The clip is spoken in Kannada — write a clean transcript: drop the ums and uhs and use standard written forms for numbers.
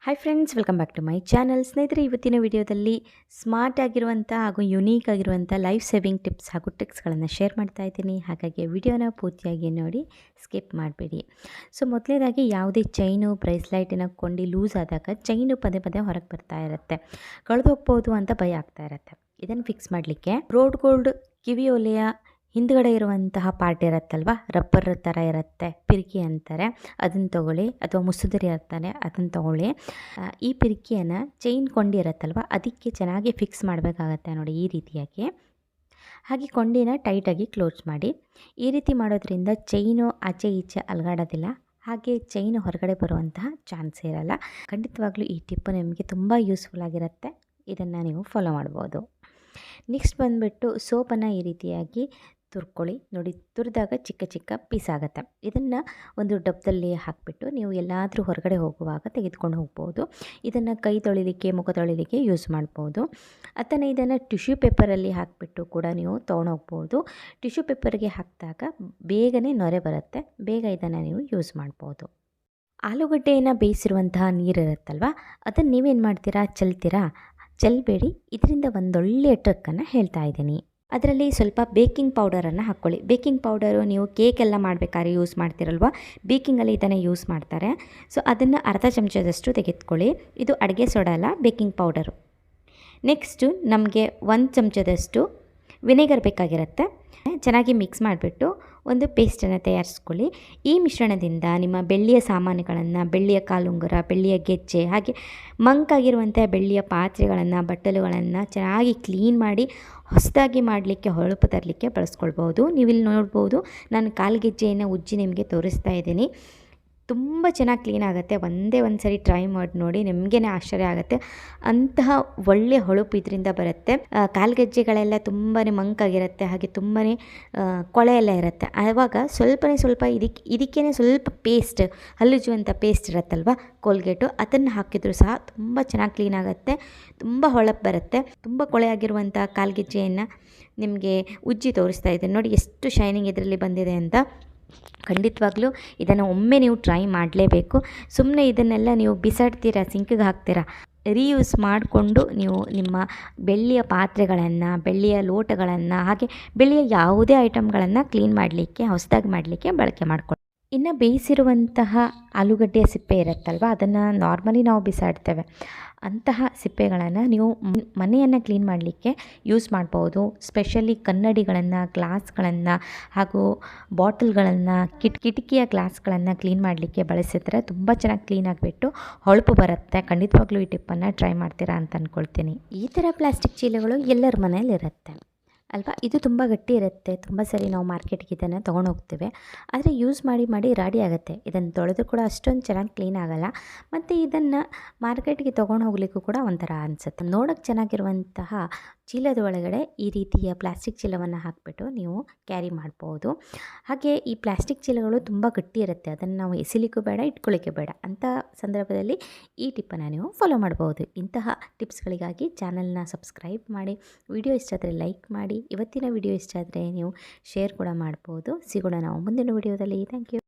Hi friends, welcome back to my channel. ಸ್ನೇಹಿತರೆ, ಇವತ್ತಿನ ವಿಡಿಯೋದಲ್ಲಿ ಸ್ಮಾರ್ಟ್ ಆಗಿರುವಂಥ ಹಾಗೂ ಯುನೀಕ್ ಆಗಿರುವಂಥ ಲೈಫ್ ಸೇವಿಂಗ್ ಟಿಪ್ಸ್ ಹಾಗೂ ಟ್ರಿಕ್ಸ್ಗಳನ್ನು ಶೇರ್ ಮಾಡ್ತಾ ಇದ್ದೀನಿ. ಹಾಗಾಗಿ ವಿಡಿಯೋನ ಪೂರ್ತಿಯಾಗಿ ನೋಡಿ, ಸ್ಕಿಪ್ ಮಾಡಬೇಡಿ. ಸೊ ಮೊದಲನೇದಾಗಿ ಯಾವುದೇ ಚೈನು ಬ್ರೇಸ್ಲೈಟಿನ ಕೊಂಡಿ ಲೂಸ್ ಆದಾಗ ಚೈನು ಪದೇ ಪದೇ ಹೊರಗೆ ಬರ್ತಾ ಇರುತ್ತೆ, ಕಳೆದು ಹೋಗ್ಬೋದು ಅಂತ ಭಯ ಆಗ್ತಾ ಇರುತ್ತೆ. ಇದನ್ನು ಫಿಕ್ಸ್ ಮಾಡಲಿಕ್ಕೆ ರೋಡ್ ಗೋಲ್ಡ್ ಕಿವಿ ಒಲೆಯ ಹಿಂದ್ಗಡೆ ಇರುವಂತಹ ಪಾರ್ಟ್ ಇರುತ್ತಲ್ವ, ರಬ್ಬರ್ ಥರ ಇರುತ್ತೆ, ಪಿರಿಕಿ ಅಂತಾರೆ, ಅದನ್ನು ತೊಗೊಳ್ಳಿ. ಅಥವಾ ಮುಸುದರಿ ಇರ್ತಾನೆ, ಅದನ್ನು ತೊಗೊಳ್ಳಿ. ಈ ಪಿರಿಕಿಯನ್ನು ಚೈನ್ ಕೊಂಡಿರುತ್ತಲ್ವ, ಅದಕ್ಕೆ ಚೆನ್ನಾಗಿ ಫಿಕ್ಸ್ ಮಾಡಬೇಕಾಗತ್ತೆ ನೋಡಿ, ಈ ರೀತಿಯಾಗಿ. ಹಾಗೆ ಕೊಂಡಿನ ಟೈಟಾಗಿ ಕ್ಲೋಸ್ ಮಾಡಿ. ಈ ರೀತಿ ಮಾಡೋದ್ರಿಂದ ಚೈನು ಆಚೆ ಈಚೆ ಅಲುಗಾಡೋದಿಲ್ಲ, ಹಾಗೆ ಚೈನು ಹೊರಗಡೆ ಬರುವಂತಹ ಚಾನ್ಸ್ ಇರಲ್ಲ. ಖಂಡಿತವಾಗ್ಲೂ ಈ ಟಿಪ್ಪು ನಿಮಗೆ ತುಂಬ ಯೂಸ್ಫುಲ್ ಆಗಿರುತ್ತೆ. ಇದನ್ನು ನೀವು ಫಾಲೋ ಮಾಡ್ಬೋದು. ನೆಕ್ಸ್ಟ್ ಬಂದುಬಿಟ್ಟು ಸೋಪನ್ನು ಈ ರೀತಿಯಾಗಿ ತುರ್ಕೊಳ್ಳಿ. ನೋಡಿ, ತುರಿದಾಗ ಚಿಕ್ಕ ಚಿಕ್ಕ ಪೀಸ್ ಆಗುತ್ತೆ. ಇದನ್ನು ಒಂದು ಡಬ್ಬದಲ್ಲಿ ಹಾಕಿಬಿಟ್ಟು ನೀವು ಎಲ್ಲಾದರೂ ಹೊರಗಡೆ ಹೋಗುವಾಗ ತೆಗೆದುಕೊಂಡು ಹೋಗ್ಬೋದು. ಇದನ್ನು ಕೈ ತೊಳಿಲಿಕ್ಕೆ, ಮುಖ ತೊಳಿಲಿಕ್ಕೆ ಯೂಸ್ ಮಾಡ್ಬೋದು. ಅಥವಾ ಇದನ್ನು ಟಿಶ್ಯೂ ಪೇಪರಲ್ಲಿ ಹಾಕಿಬಿಟ್ಟು ಕೂಡ ನೀವು ತೊಗೊಂಡೋಗ್ಬೋದು. ಟಿಶ್ಯೂ ಪೇಪರ್ಗೆ ಹಾಕಿದಾಗ ಬೇಗನೆ ನೊರೆ ಬರುತ್ತೆ, ಬೇಗ ಇದನ್ನು ನೀವು ಯೂಸ್ ಮಾಡ್ಬೋದು. ಆಲೂಗಡ್ಡೆಯನ್ನು ಬೇಯಿಸಿರುವಂತಹ ನೀರಿರುತ್ತಲ್ವ, ಅದನ್ನು ನೀವೇನು ಮಾಡ್ತೀರಾ, ಚೆಲ್ಲಬೇಡಿ. ಇದರಿಂದ ಒಂದೊಳ್ಳೆಯ ಟ್ರಿಕ್ಕನ್ನು ಹೇಳ್ತಾ ಇದ್ದೀನಿ. ಅದರಲ್ಲಿ ಸ್ವಲ್ಪ ಬೇಕಿಂಗ್ ಪೌಡರನ್ನು ಹಾಕ್ಕೊಳ್ಳಿ. ಬೇಕಿಂಗ್ ಪೌಡರು ನೀವು ಕೇಕೆಲ್ಲ ಮಾಡಬೇಕಾದ್ರೆ ಯೂಸ್ ಮಾಡ್ತಿರಲ್ವ, ಬೇಕಿಂಗಲ್ಲಿ ಇದನ್ನು ಯೂಸ್ ಮಾಡ್ತಾರೆ. ಸೊ ಅದನ್ನು ಅರ್ಧ ಚಮಚದಷ್ಟು ತೆಗೆದುಕೊಳ್ಳಿ. ಇದು ಅಡುಗೆ ಸೋಡಾ ಅಲ್ಲ, ಬೇಕಿಂಗ್ ಪೌಡರು. ನೆಕ್ಸ್ಟು ನಮಗೆ 1 ಚಮಚದಷ್ಟು ವಿನೆಗರ್ ಬೇಕಾಗಿರುತ್ತೆ. ಚೆನ್ನಾಗಿ ಮಿಕ್ಸ್ ಮಾಡಿಬಿಟ್ಟು ಒಂದು ಪೇಸ್ಟನ್ನು ತಯಾರಿಸ್ಕೊಳ್ಳಿ. ಈ ಮಿಶ್ರಣದಿಂದ ನಿಮ್ಮ ಬೆಳ್ಳಿಯ ಸಾಮಾನುಗಳನ್ನು, ಬೆಳ್ಳಿಯ ಕಾಲುಂಗುರ, ಬೆಳ್ಳಿಯ ಗೆಜ್ಜೆ, ಹಾಗೆ ಮಂಕಾಗಿರುವಂಥ ಬೆಳ್ಳಿಯ ಪಾತ್ರೆಗಳನ್ನು, ಬಟ್ಟಲುಗಳನ್ನು ಚೆನ್ನಾಗಿ ಕ್ಲೀನ್ ಮಾಡಿ ಹೊಸದಾಗಿ ಮಾಡಲಿಕ್ಕೆ, ಹೊಳಪು ತರಲಿಕ್ಕೆ ಬಳಸ್ಕೊಳ್ಬೋದು. ನೀವಿಲ್ಲಿ ನೋಡ್ಬೋದು, ನಾನು ಕಾಲ್ಗೆಜ್ಜೆಯನ್ನು ಉಜ್ಜಿ ನಿಮಗೆ ತೋರಿಸ್ತಾ ಇದ್ದೀನಿ. ತುಂಬ ಚೆನ್ನಾಗಿ ಕ್ಲೀನ್ ಆಗುತ್ತೆ. ಒಂದೇ ಒಂದು ಸರಿ ಟ್ರೈ ಮಾಡಿ ನೋಡಿ, ನಿಮಗೇ ಆಶ್ಚರ್ಯ ಆಗುತ್ತೆ. ಅಂತಹ ಒಳ್ಳೆಯ ಹೊಳಪು ಇದರಿಂದ ಬರುತ್ತೆ. ಕಾಲ್ಗೆಜ್ಜೆಗಳೆಲ್ಲ ತುಂಬಾ ಮಂಕಾಗಿರುತ್ತೆ, ಹಾಗೆ ತುಂಬಾ ಕೊಳೆ ಎಲ್ಲ ಇರುತ್ತೆ. ಆವಾಗ ಸ್ವಲ್ಪ ಇದಕ್ಕೇ ಸ್ವಲ್ಪ ಪೇಸ್ಟ್, ಹಲ್ಲುಜ್ಜುವಂಥ ಪೇಸ್ಟ್ ಇರುತ್ತಲ್ವ, ಕೋಲ್ಗೇಟು, ಅದನ್ನು ಹಾಕಿದರೂ ಸಹ ತುಂಬ ಚೆನ್ನಾಗಿ ಕ್ಲೀನ್ ಆಗುತ್ತೆ, ತುಂಬ ಹೊಳಪು ಬರುತ್ತೆ. ತುಂಬ ಕೊಳೆ ಆಗಿರುವಂಥ ಕಾಲ್ಗೆಜ್ಜೆಯನ್ನು ನಿಮಗೆ ಉಜ್ಜಿ ತೋರಿಸ್ತಾ ಇದ್ದೀನಿ ನೋಡಿ, ಎಷ್ಟು ಶೈನಿಂಗ್ ಇದರಲ್ಲಿ ಬಂದಿದೆ ಅಂತ. ಖಂಡಿತವಾಗ್ಲೂ ಇದನ್ನು ಒಮ್ಮೆ ನೀವು ಟ್ರೈ ಮಾಡಲೇಬೇಕು. ಸುಮ್ಮನೆ ಇದನ್ನೆಲ್ಲ ನೀವು ಬಿಸಾಡ್ತೀರಾ, ಸಿಂಕಿಗೆ ಹಾಕ್ತೀರಾ. ರೀಯೂಸ್ ಮಾಡಿಕೊಂಡು ನೀವು ನಿಮ್ಮ ಬೆಳ್ಳಿಯ ಪಾತ್ರೆಗಳನ್ನು, ಬೆಳ್ಳಿಯ ಲೋಟಗಳನ್ನು, ಹಾಗೆ ಬೆಳ್ಳಿಯ ಯಾವುದೇ ಐಟಮ್ಗಳನ್ನು ಕ್ಲೀನ್ ಮಾಡಲಿಕ್ಕೆ, ಹೊಸದಾಗಿ ಮಾಡಲಿಕ್ಕೆ ಬಳಕೆ ಮಾಡಿಕೊಳ್ಳಿ. ಇನ್ನು ಬೇಯಿಸಿರುವಂತಹ ಆಲೂಗಡ್ಡೆಯ ಸಿಪ್ಪೆ ಇರುತ್ತಲ್ವ, ಅದನ್ನು ನಾರ್ಮಲಿ ನಾವು ಬಿಸಾಡ್ತೇವೆ. ಅಂತಹ ಸಿಪ್ಪೆಗಳನ್ನು ನೀವು ಮನೆಯನ್ನು ಕ್ಲೀನ್ ಮಾಡಲಿಕ್ಕೆ ಯೂಸ್ ಮಾಡ್ಬೋದು. ಸ್ಪೆಷಲಿ ಕನ್ನಡಿಗಳನ್ನು, ಗ್ಲಾಸ್ಗಳನ್ನು ಹಾಗೂ ಬಾಟಲ್ಗಳನ್ನು, ಕಿಟಕಿಯ ಗ್ಲಾಸ್ಗಳನ್ನು ಕ್ಲೀನ್ ಮಾಡಲಿಕ್ಕೆ ಬಳಸಿದ್ರೆ ತುಂಬ ಚೆನ್ನಾಗಿ ಕ್ಲೀನ್ ಆಗಿಬಿಟ್ಟು ಹೊಳಪು ಬರುತ್ತೆ. ಖಂಡಿತವಾಗ್ಲೂ ಈ ಟಿಪ್ಪನ್ನು ಟ್ರೈ ಮಾಡ್ತೀರಾ ಅಂತ ಅಂದ್ಕೊಳ್ತೀನಿ. ಈ ಥರ ಪ್ಲಾಸ್ಟಿಕ್ ಚೀಲಗಳು ಎಲ್ಲರ ಮನೇಲಿ ಇರುತ್ತೆ ಅಲ್ವಾ. ಇದು ತುಂಬ ಗಟ್ಟಿ ಇರುತ್ತೆ. ತುಂಬ ಸರಿ ನಾವು ಮಾರ್ಕೆಟ್ಗೆ ಇದನ್ನು ತೊಗೊಂಡು ಹೋಗ್ತೇವೆ, ಆದರೆ ಯೂಸ್ ಮಾಡಿ ರಾಡಿ ಆಗುತ್ತೆ. ಇದನ್ನು ತೊಳೆದು ಕೂಡ ಅಷ್ಟೊಂದು ಚೆನ್ನಾಗಿ ಕ್ಲೀನ್ ಆಗೋಲ್ಲ. ಮತ್ತು ಇದನ್ನು ಮಾರ್ಕೆಟ್ಗೆ ತೊಗೊಂಡು ಹೋಗ್ಲಿಕ್ಕೂ ಕೂಡ ಒಂಥರ ಅನಿಸುತ್ತೆ. ನೋಡೋಕ್ಕೆ ಚೆನ್ನಾಗಿರುವಂತಹ ಚೀಲದ ಒಳಗಡೆ ಈ ರೀತಿಯ ಪ್ಲಾಸ್ಟಿಕ್ ಚೀಲವನ್ನು ಹಾಕಿಬಿಟ್ಟು ನೀವು ಕ್ಯಾರಿ ಮಾಡ್ಬೋದು. ಹಾಗೆ ಈ ಪ್ಲಾಸ್ಟಿಕ್ ಚೀಲಗಳು ತುಂಬ ಗಟ್ಟಿ ಇರುತ್ತೆ, ಅದನ್ನು ನಾವು ಎಸಿಲಿಕ್ಕೂ ಬೇಡ, ಇಟ್ಕೊಳ್ಳಿಕ್ಕೆ ಬೇಡ. ಅಂಥ ಸಂದರ್ಭದಲ್ಲಿ ಈ ಟಿಪ್ಪನ್ನು ನೀವು ಫಾಲೋ ಮಾಡ್ಬೋದು. ಇಂತಹ ಟಿಪ್ಸ್ಗಳಿಗಾಗಿ ಚಾನಲ್ನ ಸಬ್ಸ್ಕ್ರೈಬ್ ಮಾಡಿ, ವಿಡಿಯೋ ಇಷ್ಟ ಆದರೆ ಲೈಕ್ ಮಾಡಿ. ಇವತ್ತಿನ ವಿಡಿಯೋ ಇಷ್ಟ ಆದರೆ ನೀವು ಶೇರ್ ಕೂಡ ಮಾಡ್ಬೋದು. ಸಿಗೋಣ ನಾವು ಮುಂದಿನ ವಿಡಿಯೋದಲ್ಲಿ. Thank you.